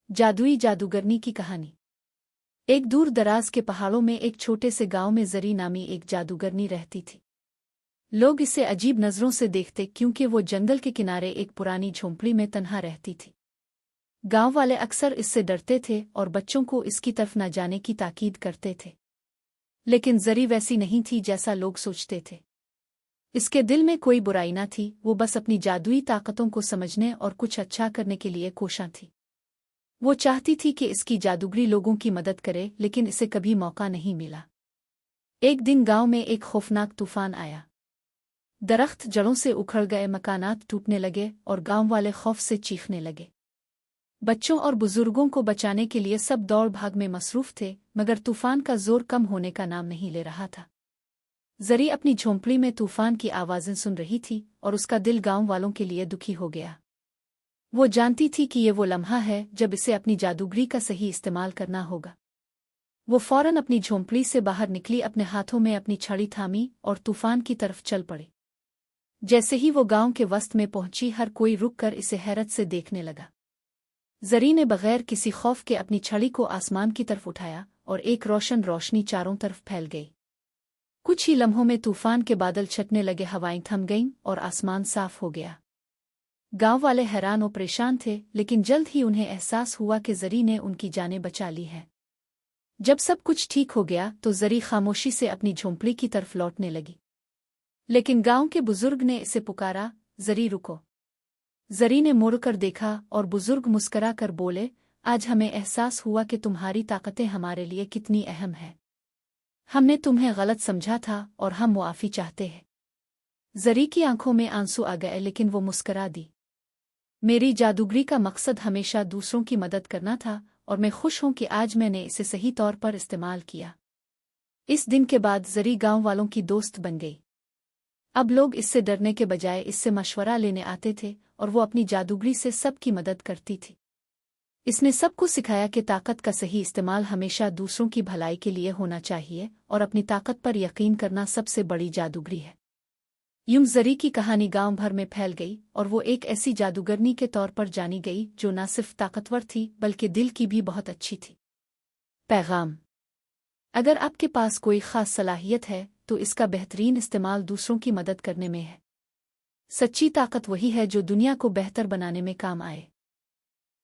जादुई जादूगरनी की कहानी। एक दूर दराज के पहाड़ों में एक छोटे से गांव में जरी नामी एक जादूगरनी रहती थी। लोग इसे अजीब नजरों से देखते क्योंकि वो जंगल के किनारे एक पुरानी झोंपड़ी में तन्हा रहती थी। गांव वाले अक्सर इससे डरते थे और बच्चों को इसकी तरफ न जाने की ताकीद करते थे। लेकिन जरी वैसी नहीं थी जैसा लोग सोचते थे। इसके दिल में कोई बुराई न थी, वो बस अपनी जादुई ताकतों को समझने और कुछ अच्छा करने के लिए कोशां थी। वो चाहती थी कि इसकी जादूगरी लोगों की मदद करे, लेकिन इसे कभी मौका नहीं मिला। एक दिन गांव में एक खौफनाक तूफान आया। दरख्त जड़ों से उखड़ गए, मकानात टूटने लगे और गांव वाले खौफ से चीखने लगे। बच्चों और बुजुर्गों को बचाने के लिए सब दौड़ भाग में मसरूफ थे, मगर तूफान का जोर कम होने का नाम नहीं ले रहा था। जरी अपनी झोंपड़ी में तूफान की आवाज़ें सुन रही थी और उसका दिल गांव वालों के लिए दुखी हो गया। वो जानती थी कि ये वो लम्हा है जब इसे अपनी जादूगरी का सही इस्तेमाल करना होगा। वो फौरन अपनी झोंपड़ी से बाहर निकली, अपने हाथों में अपनी छड़ी थामी और तूफान की तरफ चल पड़ी। जैसे ही वो गांव के वस्त में पहुंची, हर कोई रुककर इसे हैरत से देखने लगा। जरी ने बगैर किसी खौफ के अपनी छड़ी को आसमान की तरफ उठाया और एक रोशन रोशनी चारों तरफ फैल गई। कुछ ही लम्हों में तूफान के बादल छटने लगे, हवाएं थम गईं और आसमान साफ हो गया। गांव वाले हैरान और परेशान थे, लेकिन जल्द ही उन्हें एहसास हुआ कि जरी ने उनकी जानें बचा ली हैं। जब सब कुछ ठीक हो गया तो जरी खामोशी से अपनी झोंपड़ी की तरफ लौटने लगी। लेकिन गांव के बुजुर्ग ने इसे पुकारा, जरी रुको। जरी ने मुड़कर देखा और बुजुर्ग मुस्करा कर बोले, आज हमें एहसास हुआ कि तुम्हारी ताकतें हमारे लिए कितनी अहम है। हमने तुम्हें गलत समझा था और हम मुआफ़ी चाहते हैं। जरी की आंखों में आंसू आ गए, लेकिन वो मुस्करा दी। मेरी जादूगरी का मकसद हमेशा दूसरों की मदद करना था और मैं खुश हूं कि आज मैंने इसे सही तौर पर इस्तेमाल किया। इस दिन के बाद जरी गांव वालों की दोस्त बन गई। अब लोग इससे डरने के बजाय इससे मशवरा लेने आते थे और वो अपनी जादूगरी से सबकी मदद करती थी। इसने सबको सिखाया कि ताकत का सही इस्तेमाल हमेशा दूसरों की भलाई के लिए होना चाहिए और अपनी ताकत पर यकीन करना सबसे बड़ी जादूगरी है। यूं जरी की कहानी गांव भर में फैल गई और वो एक ऐसी जादूगरनी के तौर पर जानी गई जो न सिर्फ ताकतवर थी बल्कि दिल की भी बहुत अच्छी थी। पैगाम: अगर आपके पास कोई खास सलाहियत है तो इसका बेहतरीन इस्तेमाल दूसरों की मदद करने में है। सच्ची ताकत वही है जो दुनिया को बेहतर बनाने में काम आए।